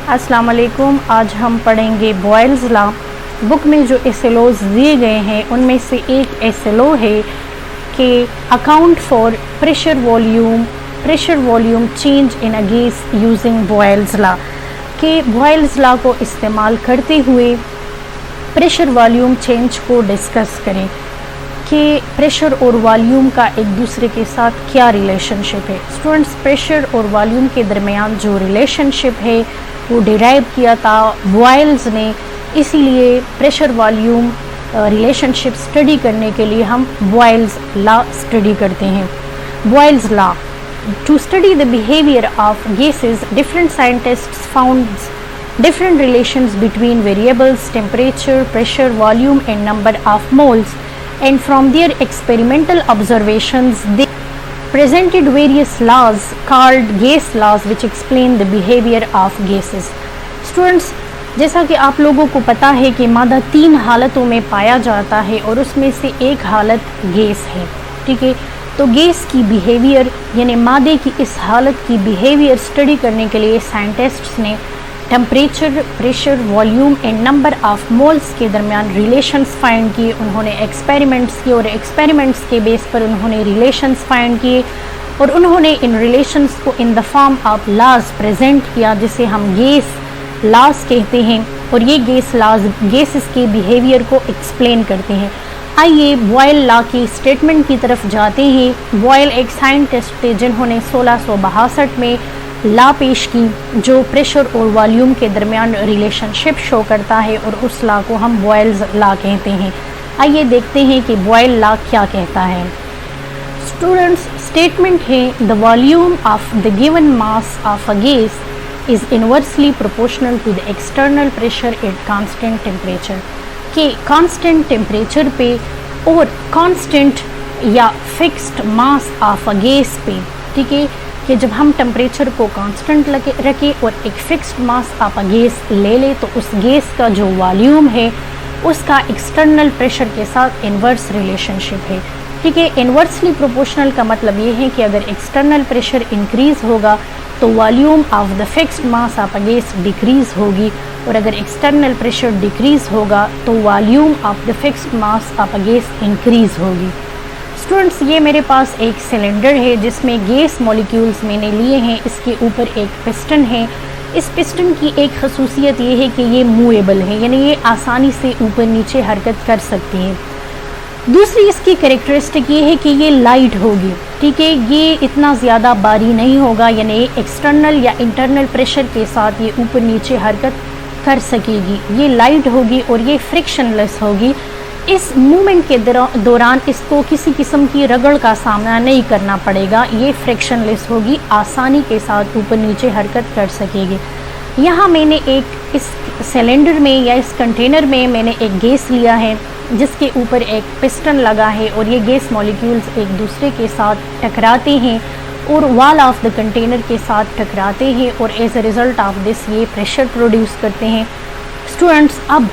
अस्सलाम वालेकुम। आज हम पढ़ेंगे बॉयल्स लॉ। बुक में जो एसएलओज दिए गए हैं उनमें से एक एसएलओ है कि account for pressure volume change in a gas using Boyle's law, के बॉयल्स लॉ को इस्तेमाल करते हुए प्रेशर वॉल्यूम चेंज को डिस्कस करें कि प्रेशर और वॉल्यूम का एक दूसरे के साथ क्या रिलेशनशिप है। स्टूडेंट्स, प्रेशर और वॉल्यूम के दरमियान जो रिलेशनशिप है वो डिराइव किया था बॉयल्स ने, इसीलिए प्रेशर वॉल्यूम रिलेशनशिप स्टडी करने के लिए हम बॉयल्स लॉ स्टडी करते हैं। Boyle's law, to study the behaviour of gases, different scientists found different relations between variables temperature, pressure, volume and number of moles, and from their experimental observations they presented various laws called gas laws which explain the behavior of gases. Students, जैसा कि आप लोगों को पता है कि मादा 3 हालतों में पाया जाता है और उसमें से एक हालत गैस है, ठीक है। तो गैस की बिहेवियर यानी मादे की इस हालत की बिहेवियर स्टडी करने के लिए साइंटिस्ट्स ने temperature, pressure, volume and number of moles के दरमियान रिलेशंस फाइंड किए। उन्होंने एक्सपेरिमेंट्स किए और एक्सपेरिमेंट्स के बेस पर उन्होंने रिलेशंस फाइंड किए और उन्होंने इन रिलेशंस को in the form of laws present किया जिसे हम गैस लॉज कहते हैं। और ये गैस लॉज गैसेस के बिहेवियर को एक्सप्लेन करते हैं। आइए बॉयल लॉ की स्टेटमेंट की तरफ जाते हैं। बॉयल एक साइंटिस्ट थे जिन्होंने 1662 में लॉ पेश की जो प्रेशर और वॉल्यूम के दरमियान रिलेशनशिप शो करता है और उस लॉ को हम बॉयल्स लॉ कहते हैं। आइए देखते हैं कि बॉयल लॉ क्या कहता है। स्टूडेंट्स, स्टेटमेंट है the volume of the given mass of a gas is inversely proportional to the external pressure at constant temperature, के कांस्टेंट टेम्परेचर पे और कांस्टेंट या fixed mass of a gas पे, ठीक है, कि जब हम टेम्परेचर को कांस्टेंट रखें और एक fixed mass of a gas ले ले तो उस गैस का जो वॉल्यूम है उसका एक्सटर्नल प्रेशर के साथ इन्वर्स रिलेशनशिप है, ठीक है। इन्वर्सली प्रोपोर्शनल का मतलब ये है कि अगर एक्सटर्नल प्रेशर इंक्रीज होगा तो volume of the fixed mass of a gas decrease होगी और अगर एक्सटर्नल प्रेशर डिक्रीज होगा तो volume of the fixed mass of a gas increase होगी। स्टूडेंट्स, ये मेरे पास एक सिलेंडर है जिसमें गैस मॉलिक्यूल्स मैंने लिए हैं। इसके ऊपर एक पिस्टन है। इस पिस्टन की एक खसूसियत ये है कि ये मूवेबल है, यानी ये आसानी से ऊपर नीचे हरकत कर सकती है। दूसरी इसकी कैरेक्टरिस्टिक ये है कि ये लाइट होगी, ठीक है, ये इतना ज़्यादा भारी नहीं होगा, यानी एक्सटर्नल या इंटरनल प्रेशर के साथ ये ऊपर नीचे हरकत कर सकेगी। ये लाइट होगी और ये फ्रिक्शनलेस होगी। इस मूवमेंट के दौरान इसको किसी किस्म की रगड़ का सामना नहीं करना पड़ेगा। ये फ्रिक्शनलेस होगी, आसानी के साथ ऊपर नीचे हरकत कर सकेगी। यहाँ मैंने एक इस सिलेंडर में या इस कंटेनर में मैंने एक गैस लिया है जिसके ऊपर एक पिस्टन लगा है और ये गैस मॉलिक्यूल्स एक दूसरे के साथ टकराते हैं और वॉल ऑफ द कंटेनर के साथ टकराते हैं और as a result of this ये प्रेशर प्रोड्यूस करते हैं। स्टूडेंट्स, अब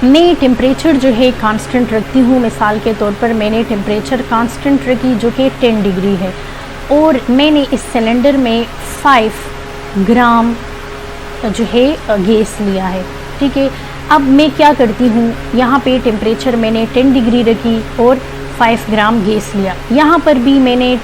मैं टेम्परेचर जो है कांस्टेंट रखती हूँ। मिसाल के तौर पर मैंने टेम्परेचर कांस्टेंट रखी जो कि 10 डिग्री है और मैंने इस सिलेंडर में 5 ग्राम जो है गैस लिया है, ठीक है। अब मैं क्या करती हूँ, यहाँ पे टेम्परेचर मैंने 10 डिग्री रखी और 5 ग्राम गैस लिया। यहाँ पर भी मैंने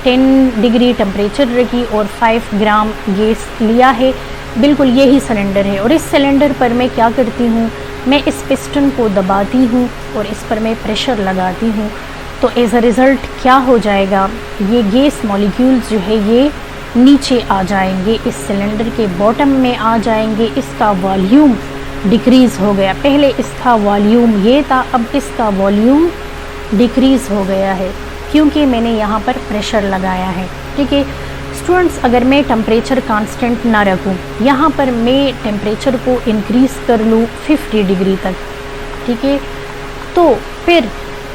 10 डिग्री टेम्परेचर रखी और 5 ग्राम गैस लिया है। बिल्कुल यही सिलेंडर है और इस सिलेंडर पर मैं क्या करती हूँ, मैं इस पिस्टन को दबाती हूँ और इस पर मैं प्रेशर लगाती हूँ तो एज अ रिज़ल्ट क्या हो जाएगा, ये गैस मॉलिक्यूल्स जो है ये नीचे आ जाएंगे, इस सिलेंडर के बॉटम में आ जाएंगे। इसका वॉल्यूम डिक्रीज़ हो गया। पहले इसका वॉल्यूम ये था, अब इसका वॉल्यूम डिक्रीज़ हो गया है क्योंकि मैंने यहाँ पर प्रेशर लगाया है, ठीक है। स्टूडेंट्स, अगर मैं टेम्परेचर कांस्टेंट ना रखूं, यहाँ पर मैं टेम्परेचर को इंक्रीज़ कर लूँ 50 डिग्री तक, ठीक है, तो फिर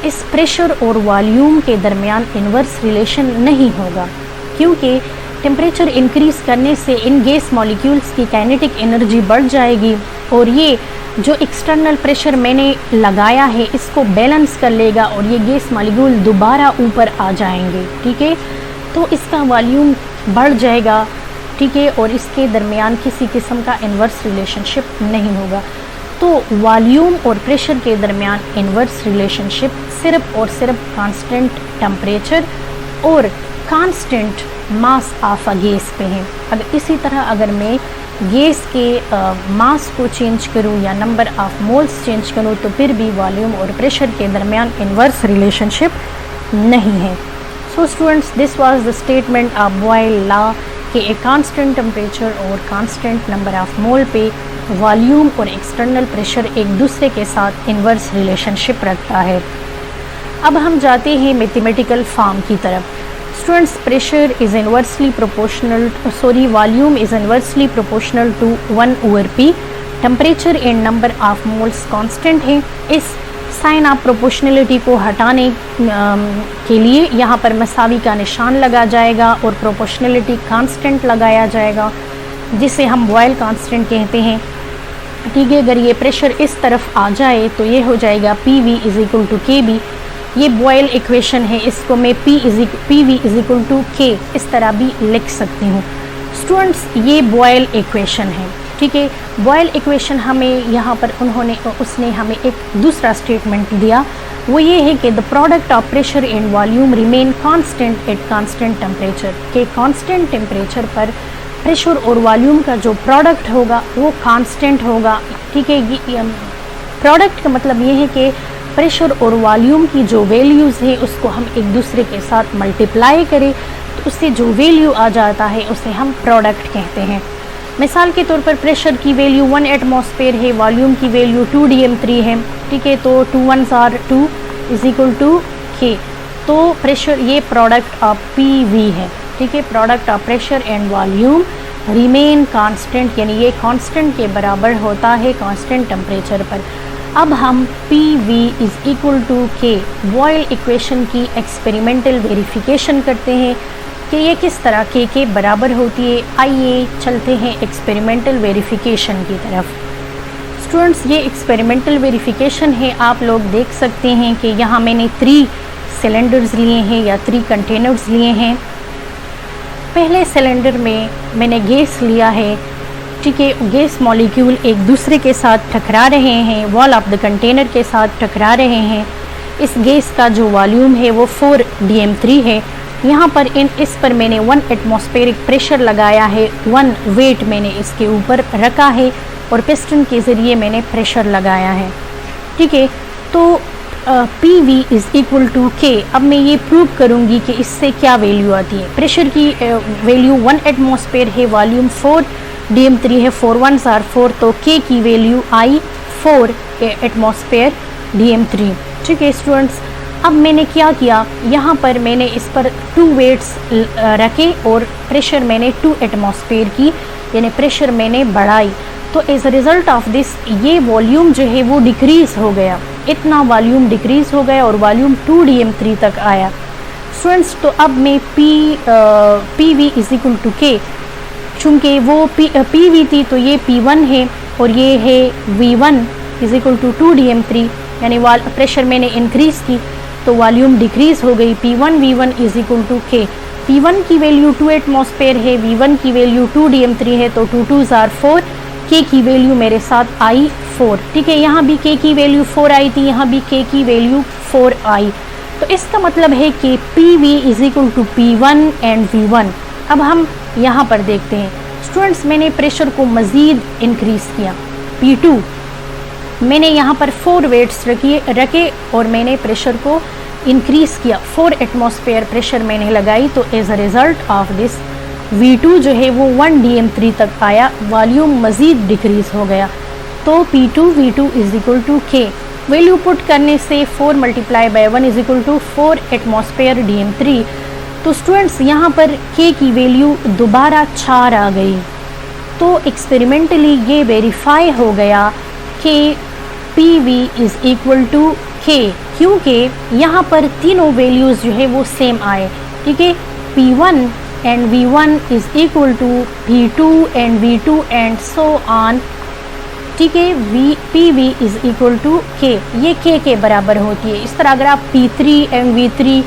इस प्रेशर और वॉल्यूम के दरमियान इन्वर्स रिलेशन नहीं होगा क्योंकि टेम्परेचर इंक्रीज़ करने से इन गैस मॉलिक्यूल्स की काइनेटिक एनर्जी बढ़ जाएगी और ये जो एक्सटर्नल प्रेशर मैंने लगाया है इसको बैलेंस कर लेगा और ये गैस मॉलिक्यूल दोबारा ऊपर आ जाएंगे, ठीक है। तो इसका वॉल्यूम बढ़ जाएगा ठीक है, और इसके दरमियान किसी किस्म का इन्वर्स रिलेशनशिप नहीं होगा। तो वॉल्यूम और प्रेशर के दरमियान इन्वर्स रिलेशनशिप सिर्फ और सिर्फ कांस्टेंट टेम्परेचर और constant mass of a gas पे है। अगर इसी तरह अगर मैं गैस के मास को चेंज करूं या नंबर ऑफ मोल्स चेंज करूं तो फिर भी वॉल्यूम और प्रेशर के दरमियान इन्वर्स रिलेशनशिप नहीं है। So students, this was the statement of Boyle law कि एक कांस्टेंट टेम्परेचर और कांस्टेंट नंबर ऑफ मोल पे वॉल्यूम और एक्सटर्नल प्रेशर एक दूसरे के साथ इन्वर्स रिलेशनशिप रखता है। अब हम जाते हैं मैथमेटिकल फॉर्म की तरफ। Students, pressure is inversely proportional volume is inversely proportional to 1/p। Temperature and number of moles constant है। इस साइन ऑफ प्रोपोर्शनलिटी को हटाने के लिए यहाँ पर मसावी का निशान लगा जाएगा और प्रोपोर्शनलिटी कांस्टेंट लगाया जाएगा, जिसे हम बॉयल कांस्टेंट कहते हैं। ठीक है, अगर ये प्रेशर इस तरफ आ जाए तो ये हो जाएगा PV = KB। ये बॉयल इक्वेशन है, इसको मैं PV = K इस तरह भी लिख सकती हूँ। स्टूडेंट्स, ये बॉयल इक्वेशन है। ठीक है, बॉयल इक्वेशन हमें यहाँ पर उसने हमें एक दूसरा स्टेटमेंट दिया, वो ये है कि the product of pressure and volume remain constant eight constant temperature. के कांस्टेंट टेम्परेचर पर प्रेशर और वॉल्यूम का जो प्रोडक्ट होगा वो कांस्टेंट होगा। ठीक है, प्रोडक्ट का मतलब ये है कि प्रेशर और वॉल्यूम की जो वैल्यूज़ है उसको हम एक दूसरे के साथ मल्टीप्लाई करें तो उससे जो वैल्यू आ जाता है उसे हम प्रोडक्ट कहते हैं। मिसाल के तौर पर प्रेशर की वैल्यू 1 एटमॉस्फेयर है, वॉल्यूम की वैल्यू 2 dm3 है। ठीक है, तो 2 1s are 2 = K। तो प्रेशर ये प्रोडक्ट ऑफ PV है। ठीक है, product of pressure and volume remain constant, यानी ये कांस्टेंट के बराबर होता है कांस्टेंट टेम्परेचर पर। अब हम PV = K बॉयल इक्वेशन की एक्सपेरिमेंटल वेरिफिकेशन करते हैं कि ये किस तरह K के बराबर होती है। आइए चलते हैं एक्सपेरिमेंटल वेरिफिकेशन की तरफ। स्टूडेंट्स, ये एक्सपेरिमेंटल वेरिफिकेशन है, आप लोग देख सकते हैं कि यहाँ मैंने 3 सिलेंडर्स लिए हैं या 3 कंटेनर्स लिए हैं। पहले सिलेंडर में मैंने गैस लिया है। ठीक है, गैस मॉलिक्यूल एक दूसरे के साथ टकरा रहे हैं, वॉल ऑफ द कंटेनर के साथ टकरा रहे हैं। इस गैस का जो वॉल्यूम है वो 4 dm3 है। यहाँ पर इस पर मैंने 1 एटमॉस्फेरिक प्रेशर लगाया है, 1 वेट मैंने इसके ऊपर रखा है और पिस्टन के ज़रिए मैंने प्रेशर लगाया है। ठीक है, तो PV = K। अब मैं ये प्रूव करूँगी कि इससे क्या वैल्यू आती है। प्रेशर की वैल्यू 1 एटमॉस्फेयर है, वॉल्यूम 4 dm3 है, 4 1s are 4, तो K की वैल्यू आई 4 एटमॉस्फेयर dm3। ठीक है स्टूडेंट्स, अब मैंने क्या किया, यहाँ पर मैंने इस पर 2 वेट्स रखे और प्रेशर मैंने 2 एटमॉस्फेयर की, यानी प्रेशर मैंने बढ़ाई। तो as a result of this ये वॉल्यूम जो है वो डिक्रीज़ हो गया, इतना वॉल्यूम डिक्रीज़ हो गया और वॉल्यूम 2 dm3 तक आया। स्टूडेंट्स, तो अब मैं PV = K, चूँकि वो PV थी तो ये P1 है और ये है V1 = 2 dm3, यानी प्रेशर मैंने इंक्रीज़ की तो वॉल्यूम डिक्रीज़ हो गई। P1 V1 = K। P1 की वैल्यू 2 एटमॉस्फेयर है, V1 की वैल्यू 2 dm3 है, तो 2 2s are 4, K की वैल्यू मेरे साथ आई 4। ठीक है, यहाँ भी K की वैल्यू 4 आई थी, यहाँ भी K की वैल्यू 4 आई। तो इसका मतलब है कि PV = P1 एंड V1। अब हम यहाँ पर देखते हैं स्टूडेंट्स, मैंने प्रेशर को मज़ीद इंक्रीज़ किया। P2 मैंने यहाँ पर 4 वेट्स रखे और मैंने प्रेशर को इंक्रीज़ किया, 4 एटमॉस्फेयर प्रेशर मैंने लगाई। तो as a result of this V2 जो है वो 1 dm3 तक आया, वॉल्यूम मज़ीद डिक्रीज़ हो गया। तो P2 V2 = K। Value put करने से 4 × 1 = 4 एटमॉस्फेयर dm3। तो स्टूडेंट्स, यहाँ पर K की वैल्यू दोबारा 4 आ गई। तो एक्सपेरिमेंटली ये वेरीफाई हो गया कि PV = K, क्योंकि यहाँ पर तीनों वैल्यूज़ जो है वो सेम आए। ठीक है, P1 and V1 = P2 and V2 and so on. ठीक है, PV = K, ये K के बराबर होती है। इस तरह अगर आप P3 and V3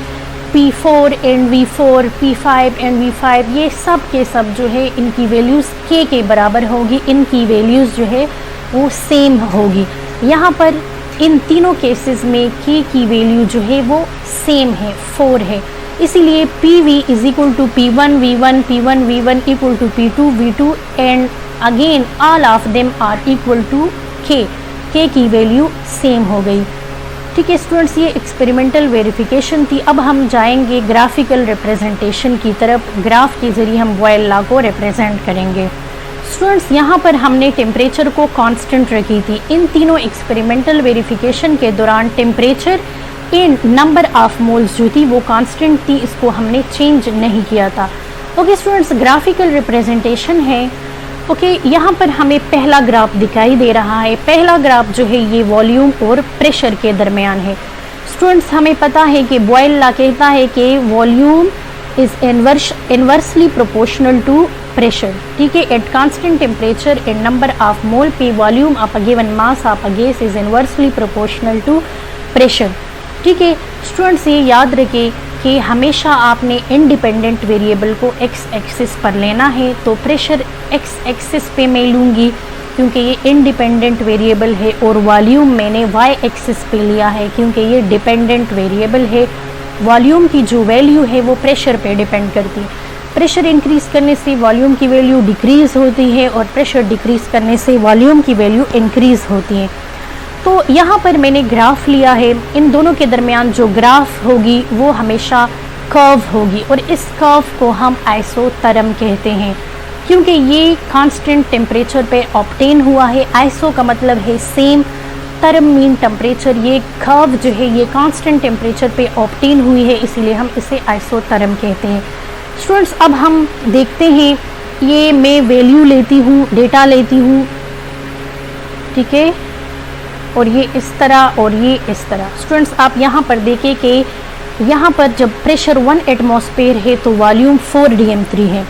P4 and V4, P5 and V5, ये सब के सब जो है इनकी वैल्यूज़ k के बराबर होगी, इनकी वैल्यूज़ जो है वो सेम होगी। यहाँ पर इन तीनों केसेस में k की वैल्यू जो है वो सेम है, 4 है, इसीलिए PV is equal to P1 V1, P1 V1 equal to P2 V2 and again all of them are equal to k की वैल्यू सेम हो गई। ठीक है स्टूडेंट्स, ये एक्सपेरिमेंटल वेरिफिकेशन थी। अब हम जाएंगे ग्राफिकल रिप्रेजेंटेशन की तरफ। ग्राफ के ज़रिए हम बॉयल लॉ को रिप्रेजेंट करेंगे। स्टूडेंट्स, यहाँ पर हमने टेम्परेचर को कांस्टेंट रखी थी। इन तीनों एक्सपेरिमेंटल वेरिफिकेशन के दौरान temperature in number of moles जो थी वो कांस्टेंट थी, इसको हमने चेंज नहीं किया था। ओके स्टूडेंट्स, ग्राफिकल रिप्रेजेंटेशन है। ओके, यहाँ पर हमें पहला ग्राफ दिखाई दे रहा है। पहला ग्राफ जो है ये वॉल्यूम और प्रेशर के दरमियान है। स्टूडेंट्स, हमें पता है कि बॉयल लॉ कहता है कि volume is inversely proportional to pressure. ठीक है, at constant temperature and number of mole पे volume of a given mass of a gas is inversely proportional to pressure. ठीक है स्टूडेंट्स, ये याद रखें कि हमेशा आपने इंडिपेंडेंट वेरिएबल को एक्स एक्सिस पर लेना है। तो प्रेशर एक्स एक्सिस पे मैं लूँगी क्योंकि ये इंडिपेंडेंट वेरिएबल है, और वॉल्यूम मैंने वाई एक्सिस पे लिया है क्योंकि ये डिपेंडेंट वेरिएबल है। वॉल्यूम की जो वैल्यू है वो प्रेशर पे डिपेंड करती है। प्रेशर इंक्रीज़ करने से वॉल्यूम की वैल्यू डिक्रीज़ होती है और प्रेशर डिक्रीज़ करने से वॉल्यूम की वैल्यू इंक्रीज़ होती है। तो यहाँ पर मैंने ग्राफ लिया है। इन दोनों के दरमियान जो ग्राफ होगी वो हमेशा कर्व होगी, और इस कर्व को हम आइसोथर्म कहते हैं क्योंकि ये कांस्टेंट टेम्परेचर पे ऑब्टेन हुआ है। आइसो का मतलब है सेम, थर्म मीन टेम्परेचर। ये कर्व जो है ये कांस्टेंट टेम्परेचर पे ऑब्टेन हुई है, इसीलिए हम इसे आइसोथर्म कहते हैं। स्टूडेंट्स, अब हम देखते हैं, ये मैं वैल्यू लेती हूँ, डेटा लेती हूँ, ठीक है, और ये इस तरह और ये इस तरह। स्टूडेंट्स, आप यहाँ पर देखें कि यहाँ पर जब प्रेशर 1 एटमॉस्फेयर है तो वॉल्यूम 4 dm3 है।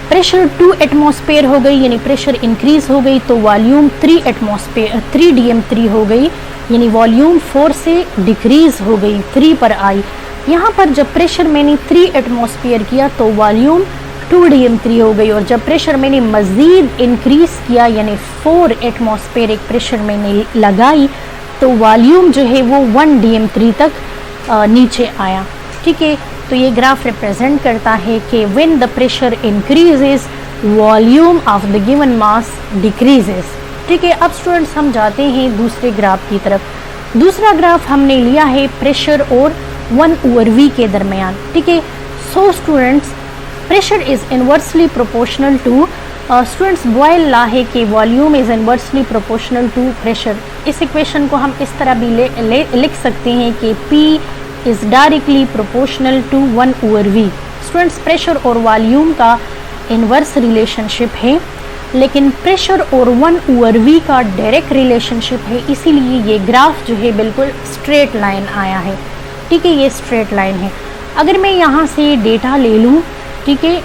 प्रेशर 2 एटमॉस्फेयर हो गई यानी प्रेशर इंक्रीज हो गई तो वॉल्यूम 3 dm3 हो गई, यानी वॉल्यूम 4 से डिक्रीज हो गई, 3 पर आई। यहाँ पर जब प्रेशर मैंने 3 एटमॉस्फेयर किया तो वॉल्यूम 2 dm3 हो गई, और जब प्रेशर मैंने मज़ीद इंक्रीज़ किया यानी 4 एटमॉस्फेयर एक प्रेशर मैंने लगाई तो वॉल्यूम जो है वो 1 dm3 तक नीचे आया। ठीक है, तो ये ग्राफ रिप्रेजेंट करता है कि when the pressure increases volume of the given mass decreases. ठीक है, अब स्टूडेंट्स हम जाते हैं दूसरे ग्राफ की तरफ। दूसरा ग्राफ हमने लिया है प्रेशर और 1/v के दरमियान। ठीक है, so students, pressure is inversely proportional to, students Boyle law है कि volume is inversely proportional to pressure. इस इक्वेशन को हम इस तरह भी लिख सकते हैं कि P is directly proportional to 1/v। Students, pressure और वॉल्यूम का इनवर्स रिलेशनशिप है, लेकिन प्रेशर और 1/v का डायरेक्ट रिलेशनशिप है, इसीलिए ये ग्राफ जो है बिल्कुल स्ट्रेट लाइन आया है। ठीक है, ये स्ट्रेट लाइन है। अगर मैं यहाँ से डेटा ले लूँ, ठीक है,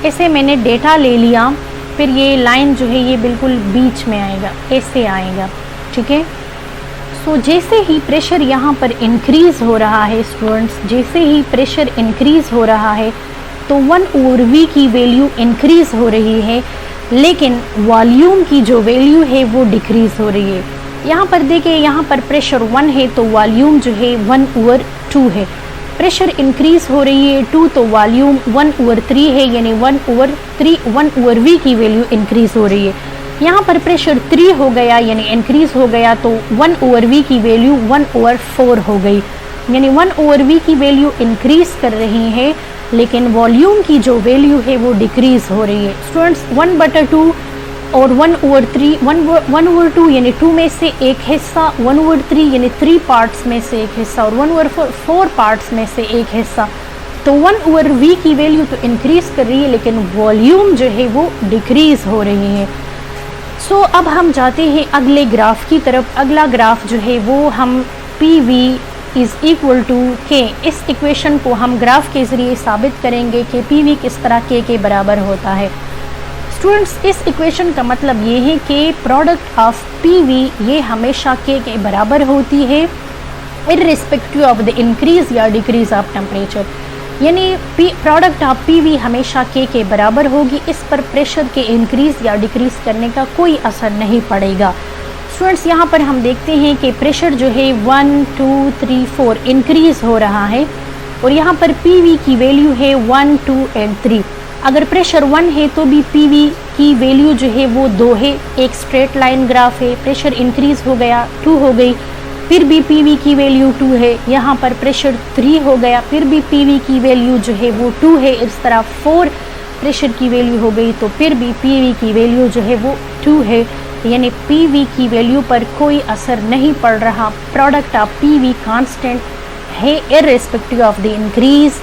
ऐसे मैंने डेटा ले लिया, फिर ये लाइन जो है ये बिल्कुल बीच में आएगा, ऐसे आएगा। ठीक है, सो जैसे ही प्रेशर यहाँ पर इंक्रीज़ हो रहा है स्टूडेंट्स, जैसे ही प्रेशर इंक्रीज़ हो रहा है तो 1/v की वैल्यू इंक्रीज़ हो रही है, लेकिन वॉल्यूम की जो वैल्यू है वो डिक्रीज़ हो रही है। यहाँ पर देखिए, यहाँ पर प्रेशर 1 है तो वॉल्यूम जो है 1/2 है। प्रेशर इंक्रीज हो रही है 2 तो वॉल्यूम 1/3 है, यानी 1/v की वैल्यू इंक्रीज हो रही है। यहाँ पर प्रेशर 3 हो गया यानी इंक्रीज हो गया तो 1/v की वैल्यू 1/4 हो गई, यानी 1/v की वैल्यू इंक्रीज कर रही है, लेकिन वॉल्यूम की जो वैल्यू है वो डिक्रीज हो रही है। स्टूडेंट्स, 1/2 और 1/2 यानी 2 में से एक हिस्सा, 1/3 यानी 3 पार्ट्स में से एक हिस्सा, और 1/4 पार्ट्स में से एक हिस्सा। तो 1/v की वैल्यू तो इंक्रीज कर रही है, लेकिन वॉल्यूम जो है वो डिक्रीज हो रही है। सो अब हम जाते हैं अगले ग्राफ की तरफ। अगला ग्राफ जो है वो हम PV is equal to K, इस इक्वेशन को हम ग्राफ के ज़रिए साबित करेंगे कि PV किस तरह K के बराबर होता है। स्टूडेंट्स, इस इक्वेशन का मतलब ये है कि प्रोडक्ट ऑफ PV ये हमेशा K के बराबर होती है, इर्रिस्पेक्टिव ऑफ द इंक्रीज या डिक्रीज ऑफ टेम्परेचर, यानी प्रोडक्ट ऑफ पीवी हमेशा के बराबर होगी, इस पर प्रेशर के इंक्रीज या डिक्रीज करने का कोई असर नहीं पड़ेगा। स्टूडेंट्स यहाँ पर हम देखते हैं कि प्रेशर जो है 1 2 3 4 इंक्रीज हो रहा है और यहाँ पर पीवी की वैल्यू है 1 2 एंड 3। अगर प्रेशर 1 है तो भी पीवी की वैल्यू जो है वो 2 है, एक स्ट्रेट लाइन ग्राफ है। प्रेशर इंक्रीज हो गया 2 हो गई, फिर भी पीवी की वैल्यू 2 है। यहाँ पर प्रेशर 3 हो गया, फिर भी पीवी की वैल्यू जो है वो 2 है। इस तरह 4 प्रेशर की वैल्यू हो गई तो फिर भी पीवी की वैल्यू जो है वो 2 है, यानी पीवी की वैल्यू पर कोई असर नहीं पड़ रहा। प्रोडक्ट ऑफ पीवी कांस्टेंट है irrespective of the increase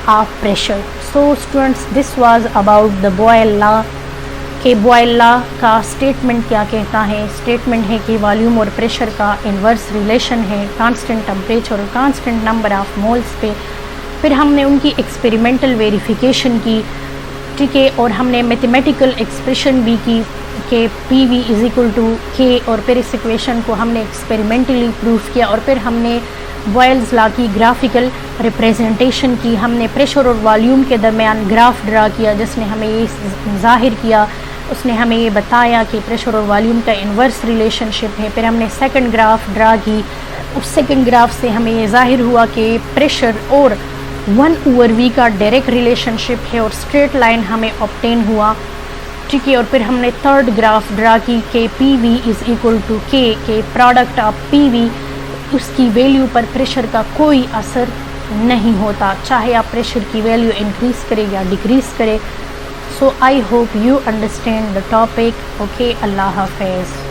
of pressure. So students, this was about the Boyle law के बॉयल लॉ का स्टेटमेंट क्या कहता है। स्टेटमेंट है कि वॉल्यूम और प्रेशर का इन्वर्स रिलेशन है कांस्टेंट टेम्परेचर और कांस्टेंट नंबर ऑफ मोल्स पे। फिर हमने उनकी एक्सपेरिमेंटल वेरिफिकेशन की, ठीक है, और हमने मैथमेटिकल एक्सप्रेशन भी की कि P V is equal to K, और फिर इस इक्वेशन को हमने एक्सपेरिमेंटली प्रूफ किया और फिर हमने बॉयल्स लॉ की ग्राफिकल रिप्रेजेंटेशन की। हमने प्रेशर और वॉल्यूम के दरमियान ग्राफ ड्रा किया जिसने हमें ये जाहिर किया, उसने हमें ये बताया कि प्रेशर और वॉल्यूम का इन्वर्स रिलेशनशिप है। फिर हमने सेकंड ग्राफ ड्रा की, उस सेकंड ग्राफ से हमें ये जाहिर हुआ कि प्रेशर और 1/v का डायरेक्ट रिलेशनशिप है और स्ट्रेट लाइन हमें ऑब्टेन हुआ, ठीक है। और फिर हमने थर्ड ग्राफ ड्रा की कि P V is equal to K product of P V, उसकी वैल्यू पर प्रेशर का कोई असर नहीं होता, चाहे आप प्रेशर की वैल्यू इंक्रीज करें या डिक्रीज करें। So I hope you understand the topic. Okay, अल्लाह हाफिज़।